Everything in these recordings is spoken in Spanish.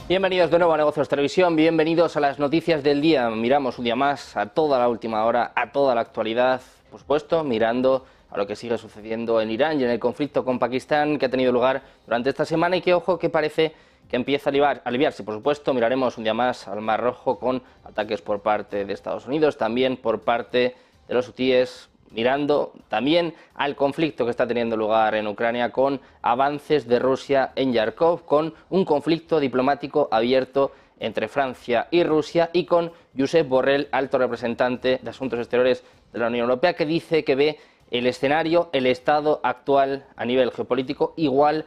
Bienvenidos de nuevo a Negocios Televisión, bienvenidos a las noticias del día. Miramos un día más a toda la última hora, a toda la actualidad, por supuesto, mirando a lo que sigue sucediendo en Irán y en el conflicto con Pakistán que ha tenido lugar durante esta semana y que, ojo, que parece que empieza a aliviarse. Por supuesto, miraremos un día más al Mar Rojo con ataques por parte de Estados Unidos, también por parte de los hutíes, mirando también al conflicto que está teniendo lugar en Ucrania con avances de Rusia en Yarkov, con un conflicto diplomático abierto entre Francia y Rusia y con Josep Borrell, alto representante de Asuntos Exteriores de la Unión Europea, que dice que ve el escenario, el estado actual a nivel geopolítico igual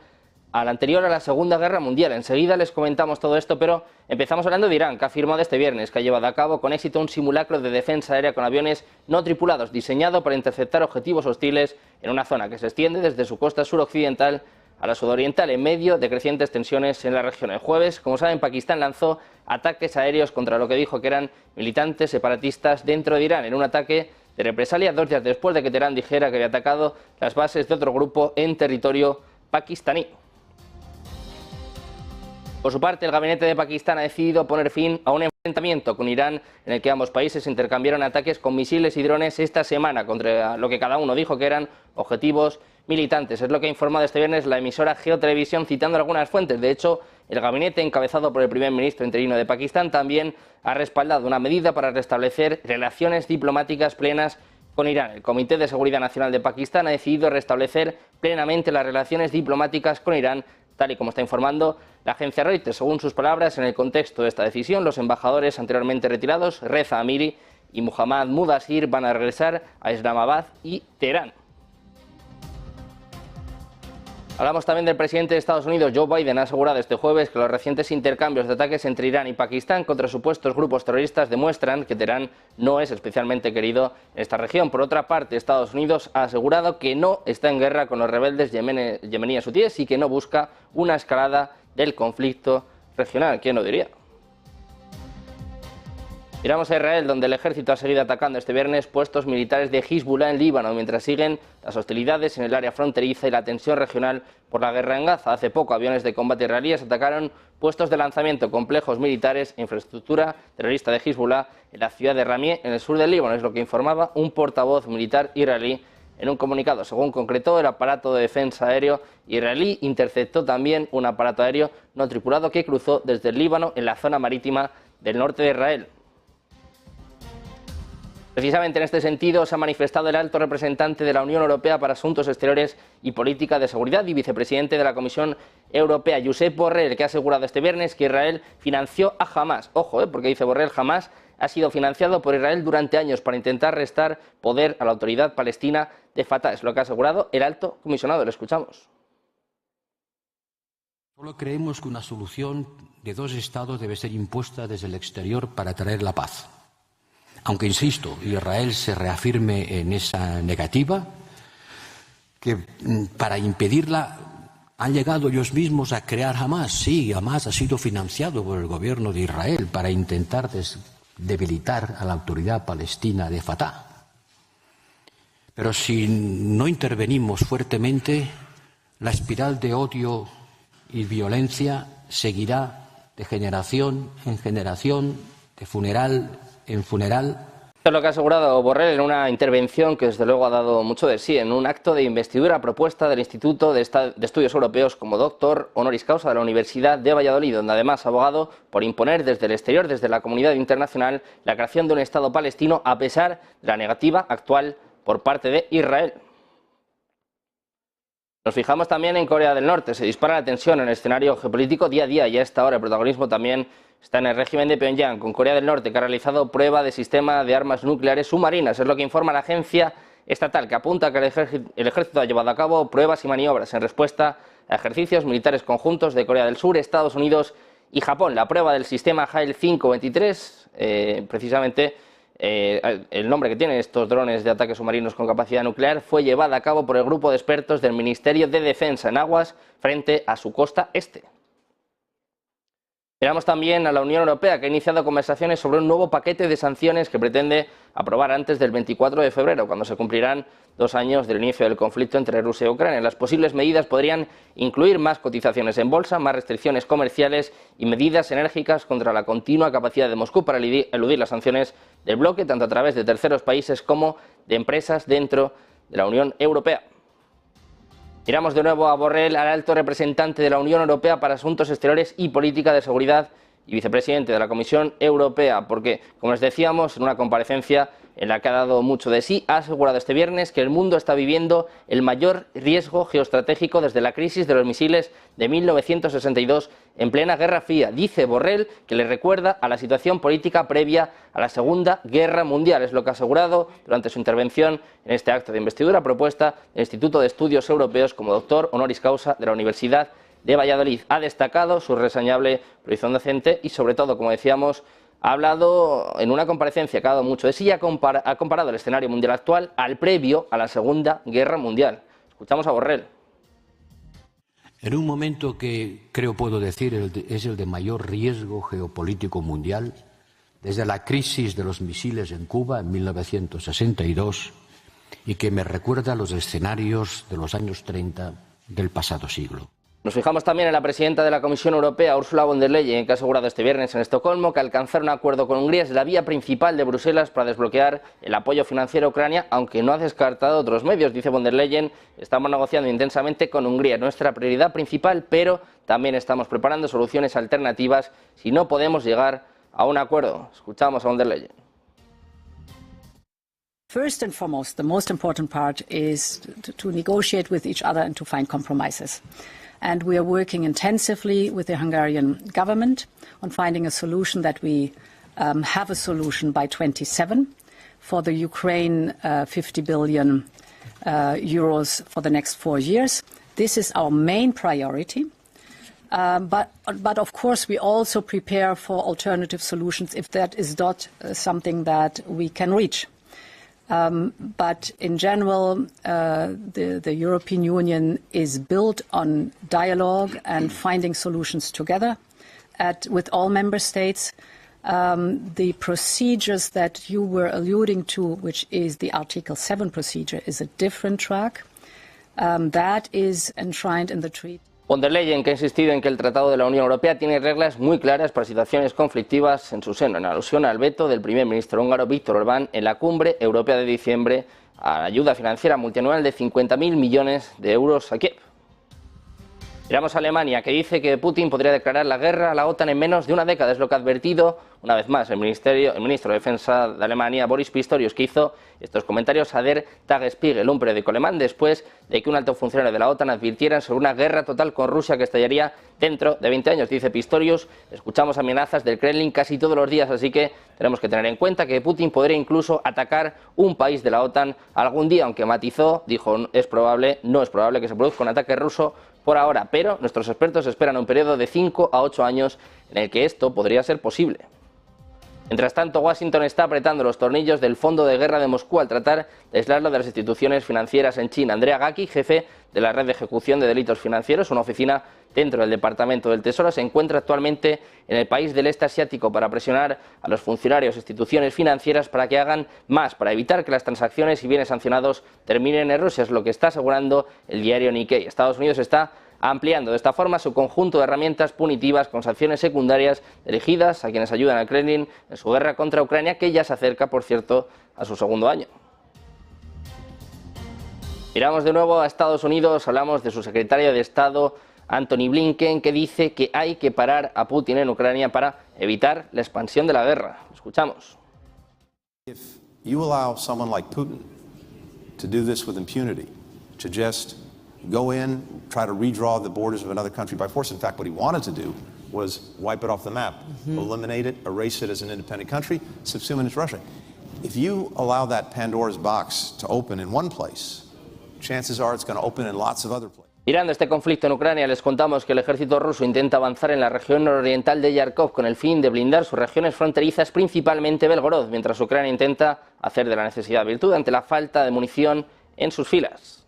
al anterior a la Segunda Guerra Mundial. Enseguida les comentamos todo esto, pero empezamos hablando de Irán, que ha afirmado este viernes que ha llevado a cabo con éxito un simulacro de defensa aérea con aviones no tripulados, diseñado para interceptar objetivos hostiles en una zona que se extiende desde su costa suroccidental a la sudoriental, en medio de crecientes tensiones en la región. El jueves, como saben, Pakistán lanzó ataques aéreos contra lo que dijo que eran militantes separatistas dentro de Irán, en un ataque de represalia 2 días después de que Teherán dijera que había atacado las bases de otro grupo en territorio pakistaní. Por su parte, el gabinete de Pakistán ha decidido poner fin a un enfrentamiento con Irán en el que ambos países intercambiaron ataques con misiles y drones esta semana contra lo que cada uno dijo que eran objetivos militantes. Es lo que ha informado este viernes la emisora Geotelevisión citando algunas fuentes. De hecho, el gabinete encabezado por el primer ministro interino de Pakistán también ha respaldado una medida para restablecer relaciones diplomáticas plenas con Irán. El Comité de Seguridad Nacional de Pakistán ha decidido restablecer plenamente las relaciones diplomáticas con Irán, tal y como está informando la agencia Reuters. Según sus palabras, en el contexto de esta decisión, los embajadores anteriormente retirados, Reza Amiri y Muhammad Mudasir, van a regresar a Islamabad y Teherán. Hablamos también del presidente de Estados Unidos, Joe Biden, ha asegurado este jueves que los recientes intercambios de ataques entre Irán y Pakistán contra supuestos grupos terroristas demuestran que Teherán no es especialmente querido en esta región. Por otra parte, Estados Unidos ha asegurado que no está en guerra con los rebeldes yemeníes hutíes y que no busca una escalada del conflicto regional. ¿Quién lo diría? Miramos a Israel, donde el ejército ha seguido atacando este viernes puestos militares de Hezbollah en Líbano, mientras siguen las hostilidades en el área fronteriza y la tensión regional por la guerra en Gaza. Hace poco, aviones de combate israelíes atacaron puestos de lanzamiento, complejos militares e infraestructura terrorista de Hezbollah en la ciudad de Ramieh, en el sur del Líbano. Es lo que informaba un portavoz militar israelí en un comunicado. Según concretó, el aparato de defensa aéreo israelí interceptó también un aparato aéreo no tripulado que cruzó desde el Líbano en la zona marítima del norte de Israel. Precisamente en este sentido se ha manifestado el alto representante de la Unión Europea para Asuntos Exteriores y Política de Seguridad y vicepresidente de la Comisión Europea, Josep Borrell, que ha asegurado este viernes que Israel financió a Hamás. Ojo, porque dice Borrell, Hamás ha sido financiado por Israel durante años para intentar restar poder a la autoridad palestina de Fatah. Es lo que ha asegurado el alto comisionado. Lo escuchamos. Solo creemos que una solución de dos estados debe ser impuesta desde el exterior para traer la paz. Aunque, insisto, Israel se reafirme en esa negativa, que para impedirla han llegado ellos mismos a crear Hamás. Sí, Hamás ha sido financiado por el gobierno de Israel para intentar debilitar a la autoridad palestina de Fatah. Pero si no intervenimos fuertemente, la espiral de odio y violencia seguirá de generación en generación, de funeral en funeral. Es lo que ha asegurado Borrell en una intervención que desde luego ha dado mucho de sí, en un acto de investidura a propuesta del Instituto de Estudios Europeos como doctor honoris causa de la Universidad de Valladolid, donde además ha abogado por imponer desde el exterior, desde la comunidad internacional, la creación de un Estado palestino a pesar de la negativa actual por parte de Israel. Nos fijamos también en Corea del Norte. Se dispara la tensión en el escenario geopolítico día a día y a esta hora el protagonismo también está en el régimen de Pyongyang, con Corea del Norte, que ha realizado prueba de sistema de armas nucleares submarinas. Es lo que informa la agencia estatal, que apunta que el ejército ha llevado a cabo pruebas y maniobras en respuesta a ejercicios militares conjuntos de Corea del Sur, Estados Unidos y Japón. La prueba del sistema Hail 523, precisamente el nombre que tienen estos drones de ataques submarinos con capacidad nuclear, fue llevada a cabo por el grupo de expertos del Ministerio de Defensa en aguas frente a su costa este. Miramos también a la Unión Europea, que ha iniciado conversaciones sobre un nuevo paquete de sanciones que pretende aprobar antes del 24 de febrero, cuando se cumplirán 2 años del inicio del conflicto entre Rusia y Ucrania. Las posibles medidas podrían incluir más cotizaciones en bolsa, más restricciones comerciales y medidas enérgicas contra la continua capacidad de Moscú para eludir las sanciones del bloque, tanto a través de terceros países como de empresas dentro de la Unión Europea. Miramos de nuevo a Borrell, al alto representante de la Unión Europea para Asuntos Exteriores y Política de Seguridad y vicepresidente de la Comisión Europea, porque, como les decíamos, en una comparecencia en la que ha dado mucho de sí, ha asegurado este viernes que el mundo está viviendo el mayor riesgo geoestratégico desde la crisis de los misiles de 1962 en plena Guerra Fría. Dice Borrell que le recuerda a la situación política previa a la Segunda Guerra Mundial. Es lo que ha asegurado durante su intervención en este acto de investidura propuesta del Instituto de Estudios Europeos como doctor honoris causa de la Universidad de Valladolid. Ha destacado su reseñable proyección docente y, sobre todo, como decíamos, ha hablado en una comparecencia que ha dado mucho de sí y ha comparado el escenario mundial actual al previo a la Segunda Guerra Mundial. Escuchamos a Borrell. En un momento que creo puedo decir es el de mayor riesgo geopolítico mundial, desde la crisis de los misiles en Cuba en 1962 y que me recuerda a los escenarios de los años 30 del pasado siglo. Nos fijamos también en la presidenta de la Comisión Europea, Ursula von der Leyen, que ha asegurado este viernes en Estocolmo que alcanzar un acuerdo con Hungría es la vía principal de Bruselas para desbloquear el apoyo financiero a Ucrania, aunque no ha descartado otros medios. Dice von der Leyen, estamos negociando intensamente con Hungría, nuestra prioridad principal, pero también estamos preparando soluciones alternativas si no podemos llegar a un acuerdo. Escuchamos a von der Leyen. First and foremost, the most important part is to negotiate with each other and to find compromises. And we are working intensively with the Hungarian government on finding a solution that we have a solution by 27 for the Ukraine 50 billion euros for the next 4 years. This is our main priority. But of course, we also prepare for alternative solutions if that is not something that we can reach. But in general, the European Union is built on dialogue and finding solutions together with all member states. The procedures that you were alluding to, which is the Article 7 procedure, is a different track. That is enshrined in the treaty. Von der Leyen, que ha insistido en que el Tratado de la Unión Europea tiene reglas muy claras para situaciones conflictivas en su seno, en alusión al veto del primer ministro húngaro Viktor Orbán en la cumbre europea de diciembre a la ayuda financiera multianual de 50.000 millones de euros a Kiev. Miramos a Alemania, que dice que Putin podría declarar la guerra a la OTAN en menos de una década. Es lo que ha advertido una vez más el ministro de Defensa de Alemania, Boris Pistorius, que hizo estos comentarios a Der Tagesspiegel, un periódico alemán, después de que un alto funcionario de la OTAN advirtiera sobre una guerra total con Rusia que estallaría dentro de 20 años. Dice Pistorius, escuchamos amenazas del Kremlin casi todos los días, así que tenemos que tener en cuenta que Putin podría incluso atacar un país de la OTAN algún día, aunque matizó, dijo, no es probable que se produzca un ataque ruso por ahora, pero nuestros expertos esperan un periodo de 5 a 8 años en el que esto podría ser posible. Mientras tanto, Washington está apretando los tornillos del Fondo de Guerra de Moscú al tratar de aislarlo de las instituciones financieras en China. Andrea Gacki, jefe de la Red de Ejecución de Delitos Financieros, una oficina dentro del Departamento del Tesoro, se encuentra actualmente en el país del este asiático para presionar a los funcionarios e instituciones financieras para que hagan más, para evitar que las transacciones y bienes sancionados terminen en Rusia. Es lo que está asegurando el diario Nikkei. Estados Unidos está ampliando de esta forma su conjunto de herramientas punitivas con sanciones secundarias dirigidas a quienes ayudan al Kremlin en su guerra contra Ucrania, que ya se acerca, por cierto, a su segundo año. Miramos de nuevo a Estados Unidos, hablamos de su secretario de Estado, Antony Blinken, que dice que hay que parar a Putin en Ucrania para evitar la expansión de la guerra. Escuchamos. If you allow someone like Putin to do this with impunity, to just go in, try to redraw the borders of another country by force. In fact, what he wanted to do was wipe it off the map, eliminate it, erase it as an independent country, subsume it as Russia. If you allow that Pandora's box to open in one place, chances are it's going to open in lots of other places. Mirando este conflicto en Ucrania, les contamos que el ejército ruso intenta avanzar en la región nororiental de Yarkov con el fin de blindar sus regiones fronterizas, principalmente Belgorod, mientras Ucrania intenta hacer de la necesidad virtud ante la falta de munición en sus filas.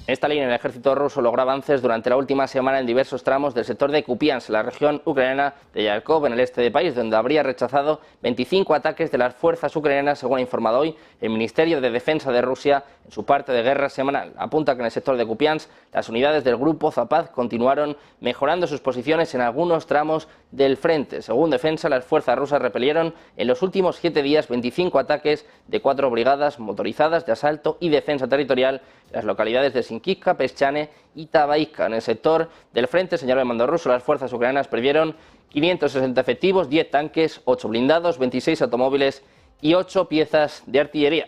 En esta línea, el ejército ruso logró avances durante la última semana en diversos tramos del sector de Kupiansk, la región ucraniana de Yarkov, en el este del país, donde habría rechazado 25 ataques de las fuerzas ucranianas, según ha informado hoy el Ministerio de Defensa de Rusia en su parte de guerra semanal. Apunta que en el sector de Kupiansk las unidades del grupo Zapad continuaron mejorando sus posiciones en algunos tramos del frente. Según Defensa, las fuerzas rusas repelieron en los últimos 7 días 25 ataques de 4 brigadas motorizadas de asalto y defensa territorial en las localidades de Sinkivka, Peschane y Tabaivka. En el sector del frente, señaló el mando ruso, las fuerzas ucranianas perdieron 560 efectivos, 10 tanques, 8 blindados, 26 automóviles y 8 piezas de artillería.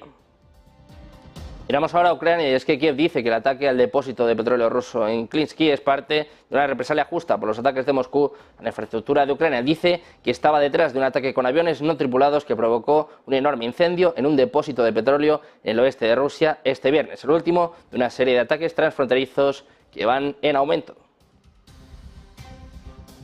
Miramos ahora a Ucrania, y es que Kiev dice que el ataque al depósito de petróleo ruso en Klinsky es parte de una represalia justa por los ataques de Moscú a la infraestructura de Ucrania. Dice que estaba detrás de un ataque con aviones no tripulados que provocó un enorme incendio en un depósito de petróleo en el oeste de Rusia este viernes, el último de una serie de ataques transfronterizos que van en aumento.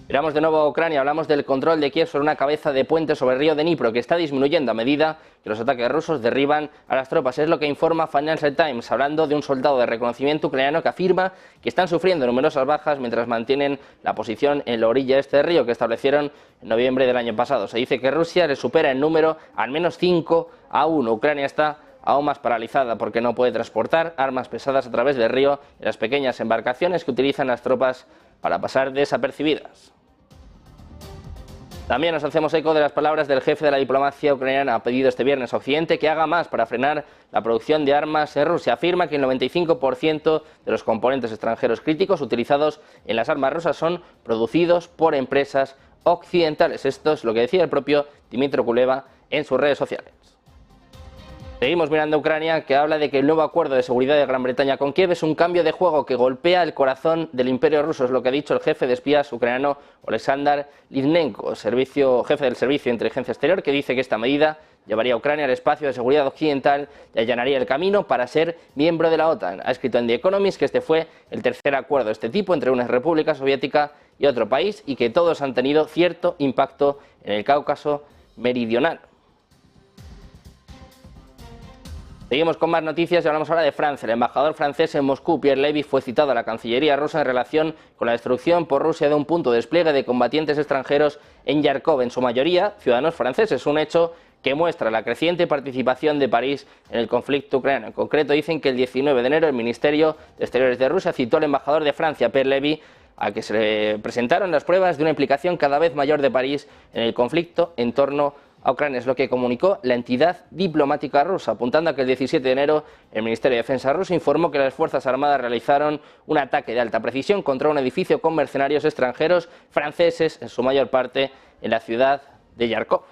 Miramos de nuevo a Ucrania, hablamos del control de Kiev sobre una cabeza de puente sobre el río Dnipro que está disminuyendo a medida que los ataques rusos derriban a las tropas. Es lo que informa Financial Times, hablando de un soldado de reconocimiento ucraniano que afirma que están sufriendo numerosas bajas mientras mantienen la posición en la orilla este del río que establecieron en noviembre del año pasado. Se dice que Rusia les supera en número al menos 5-1. Ucrania está aún más paralizada porque no puede transportar armas pesadas a través del río en las pequeñas embarcaciones que utilizan las tropas para pasar desapercibidas. También nos hacemos eco de las palabras del jefe de la diplomacia ucraniana. Ha pedido este viernes a Occidente que haga más para frenar la producción de armas en Rusia. Afirma que el 95% de los componentes extranjeros críticos utilizados en las armas rusas son producidos por empresas occidentales. Esto es lo que decía el propio Dmytro Kuleba en sus redes sociales. Seguimos mirando a Ucrania, que habla de que el nuevo acuerdo de seguridad de Gran Bretaña con Kiev es un cambio de juego que golpea el corazón del imperio ruso. Es lo que ha dicho el jefe de espías ucraniano Oleksandr Litvenko, jefe del Servicio de Inteligencia Exterior, que dice que esta medida llevaría a Ucrania al espacio de seguridad occidental y allanaría el camino para ser miembro de la OTAN. Ha escrito en The Economist que este fue el tercer acuerdo de este tipo entre una república soviética y otro país y que todos han tenido cierto impacto en el Cáucaso meridional. Seguimos con más noticias y hablamos ahora de Francia. El embajador francés en Moscú, Pierre Levy, fue citado a la Cancillería rusa en relación con la destrucción por Rusia de un punto de despliegue de combatientes extranjeros en Yarkov, en su mayoría ciudadanos franceses, un hecho que muestra la creciente participación de París en el conflicto ucraniano. En concreto, dicen que el 19 de enero el Ministerio de Exteriores de Rusia citó al embajador de Francia, Pierre Levy, a que se le presentaron las pruebas de una implicación cada vez mayor de París en el conflicto en torno a Ucrania. Es lo que comunicó la entidad diplomática rusa, apuntando a que el 17 de enero el Ministerio de Defensa ruso informó que las Fuerzas Armadas realizaron un ataque de alta precisión contra un edificio con mercenarios extranjeros franceses, en su mayor parte en la ciudad de Yarkov.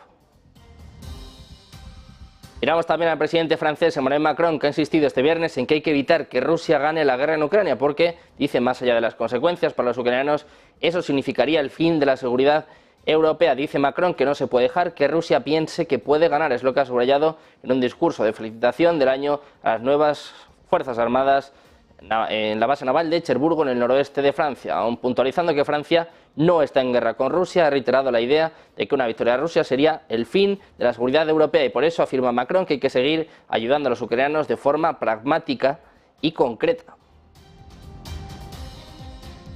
Miramos también al presidente francés Emmanuel Macron, que ha insistido este viernes en que hay que evitar que Rusia gane la guerra en Ucrania, porque, dice, más allá de las consecuencias para los ucranianos, eso significaría el fin de la seguridad europea. Dice Macron que no se puede dejar que Rusia piense que puede ganar, es lo que ha subrayado en un discurso de felicitación del año a las nuevas Fuerzas Armadas en la base naval de Cherburgo, en el noroeste de Francia, aún puntualizando que Francia no está en guerra con Rusia. Ha reiterado la idea de que una victoria de Rusia sería el fin de la seguridad europea y por eso afirma Macron que hay que seguir ayudando a los ucranianos de forma pragmática y concreta.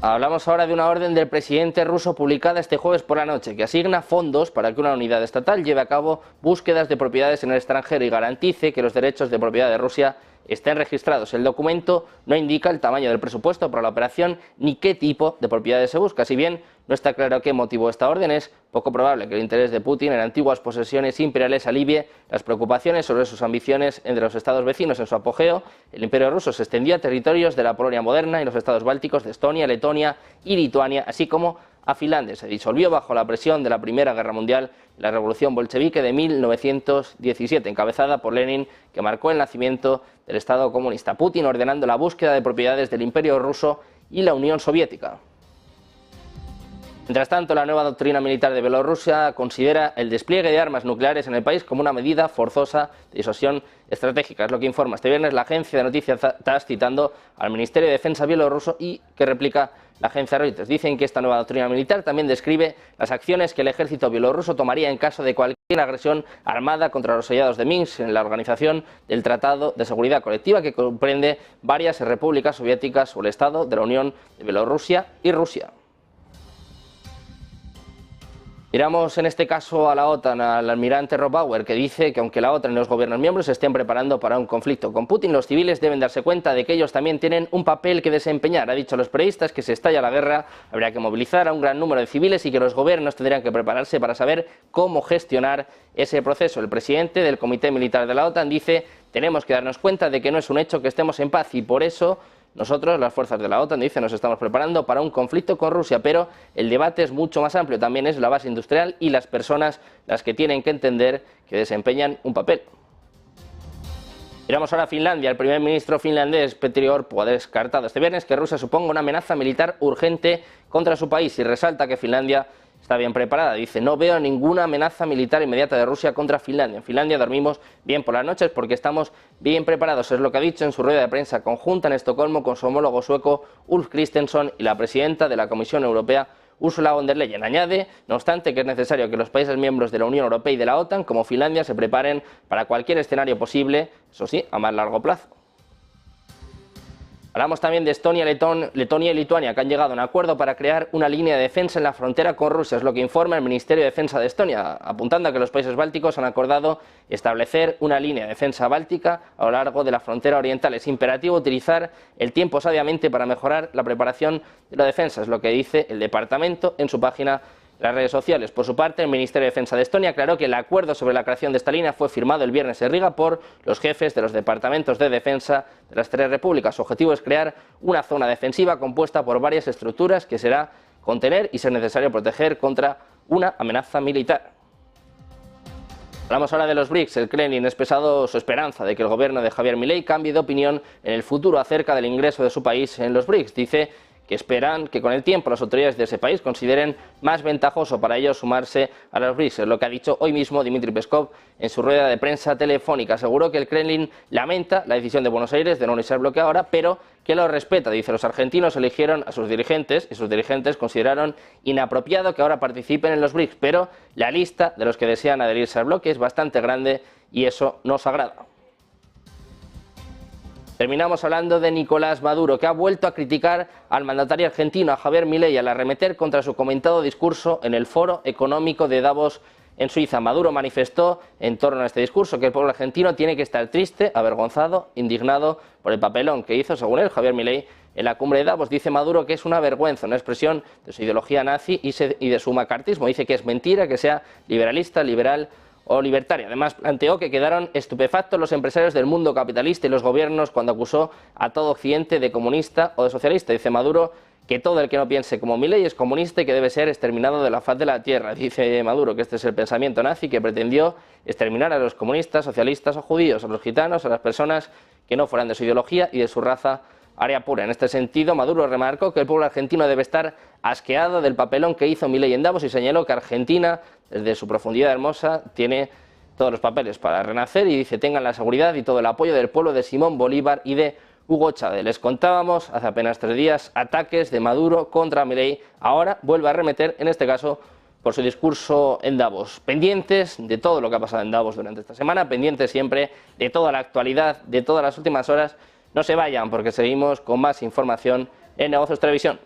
Hablamos ahora de una orden del presidente ruso publicada este jueves por la noche que asigna fondos para que una unidad estatal lleve a cabo búsquedas de propiedades en el extranjero y garantice que los derechos de propiedad de Rusia estén registrados. El documento no indica el tamaño del presupuesto para la operación ni qué tipo de propiedades se busca. Si bien no está claro qué motivó esta orden, es poco probable que el interés de Putin en antiguas posesiones imperiales alivie las preocupaciones sobre sus ambiciones entre los estados vecinos. En su apogeo, el imperio ruso se extendió a territorios de la Polonia moderna y los estados bálticos de Estonia, Letonia y Lituania, así como a Finlandia. Se disolvió bajo la presión de la Primera Guerra Mundial y la Revolución Bolchevique de 1917, encabezada por Lenin, que marcó el nacimiento del Estado comunista. Putin ordenando la búsqueda de propiedades del Imperio ruso y la Unión Soviética. Mientras tanto, la nueva doctrina militar de Bielorrusia considera el despliegue de armas nucleares en el país como una medida forzosa de disuasión estratégica. Es lo que informa este viernes la agencia de noticias TASS, citando al Ministerio de Defensa bielorruso y que replica la agencia Reuters. Dicen que esta nueva doctrina militar también describe las acciones que el ejército bielorruso tomaría en caso de cualquier la agresión armada contra los aliados de Minsk en la organización del Tratado de Seguridad Colectiva, que comprende varias repúblicas soviéticas o el Estado de la Unión de Bielorrusia y Rusia. Miramos en este caso a la OTAN, al almirante Rob Bauer, que dice que aunque la OTAN y los gobiernos miembros se estén preparando para un conflicto con Putin, los civiles deben darse cuenta de que ellos también tienen un papel que desempeñar. Ha dicho a los periodistas que si estalla la guerra habría que movilizar a un gran número de civiles y que los gobiernos tendrían que prepararse para saber cómo gestionar ese proceso. El presidente del Comité Militar de la OTAN dice: tenemos que darnos cuenta de que no es un hecho que estemos en paz y por eso nosotros, las fuerzas de la OTAN, dice, nos estamos preparando para un conflicto con Rusia, pero el debate es mucho más amplio, también es la base industrial y las personas las que tienen que entender que desempeñan un papel. Miramos ahora a Finlandia. El primer ministro finlandés, Petteri Orpo, ha descartado este viernes que Rusia suponga una amenaza militar urgente contra su país y resalta que Finlandia está bien preparada. Dice: no veo ninguna amenaza militar inmediata de Rusia contra Finlandia. En Finlandia dormimos bien por las noches porque estamos bien preparados. Es lo que ha dicho en su rueda de prensa conjunta en Estocolmo con su homólogo sueco Ulf Kristersson y la presidenta de la Comisión Europea, Ursula von der Leyen. Añade, no obstante, que es necesario que los países miembros de la Unión Europea y de la OTAN, como Finlandia, se preparen para cualquier escenario posible, eso sí, a más largo plazo. Hablamos también de Estonia, Letonia y Lituania, que han llegado a un acuerdo para crear una línea de defensa en la frontera con Rusia. Es lo que informa el Ministerio de Defensa de Estonia, apuntando a que los países bálticos han acordado establecer una línea de defensa báltica a lo largo de la frontera oriental. Es imperativo utilizar el tiempo sabiamente para mejorar la preparación de la defensa, es lo que dice el departamento en su página en las redes sociales. Por su parte, el Ministerio de Defensa de Estonia aclaró que el acuerdo sobre la creación de esta línea fue firmado el viernes en Riga por los jefes de los departamentos de defensa de las tres repúblicas. Su objetivo es crear una zona defensiva compuesta por varias estructuras que será contener y, ser necesario, proteger contra una amenaza militar. Hablamos ahora de los BRICS. El Kremlin ha expresado su esperanza de que el gobierno de Javier Milei cambie de opinión en el futuro acerca del ingreso de su país en los BRICS. Dice que esperan que con el tiempo las autoridades de ese país consideren más ventajoso para ellos sumarse a los BRICS. Es lo que ha dicho hoy mismo Dmitry Peskov en su rueda de prensa telefónica. Aseguró que el Kremlin lamenta la decisión de Buenos Aires de no unirse al bloque ahora, pero que lo respeta. Dice: los argentinos eligieron a sus dirigentes y sus dirigentes consideraron inapropiado que ahora participen en los BRICS, pero la lista de los que desean adherirse al bloque es bastante grande y eso nos agrada. Terminamos hablando de Nicolás Maduro, que ha vuelto a criticar al mandatario argentino, a Javier Milei, al arremeter contra su comentado discurso en el Foro Económico de Davos en Suiza. Maduro manifestó en torno a este discurso que el pueblo argentino tiene que estar triste, avergonzado, indignado por el papelón que hizo, según él, Javier Milei en la cumbre de Davos. Dice Maduro que es una vergüenza, una expresión de su ideología nazi y de su macartismo. Dice que es mentira que sea liberalista, liberal o libertaria. Además, planteó que quedaron estupefactos los empresarios del mundo capitalista y los gobiernos cuando acusó a todo Occidente de comunista o de socialista. Dice Maduro que todo el que no piense como Milei es comunista y que debe ser exterminado de la faz de la tierra. Dice Maduro que este es el pensamiento nazi que pretendió exterminar a los comunistas, socialistas o judíos, a los gitanos, a las personas que no fueran de su ideología y de su raza aria pura. En este sentido, Maduro remarcó que el pueblo argentino debe estar asqueado del papelón que hizo Milei en Davos y señaló que Argentina, desde su profundidad hermosa, tiene todos los papeles para renacer y dice: tengan la seguridad y todo el apoyo del pueblo de Simón Bolívar y de Hugo Chávez. Les contábamos hace apenas 3 días ataques de Maduro contra Milei. Ahora vuelve a arremeter, en este caso por su discurso en Davos. Pendientes de todo lo que ha pasado en Davos durante esta semana, pendientes siempre de toda la actualidad, de todas las últimas horas. No se vayan porque seguimos con más información en Negocios Televisión.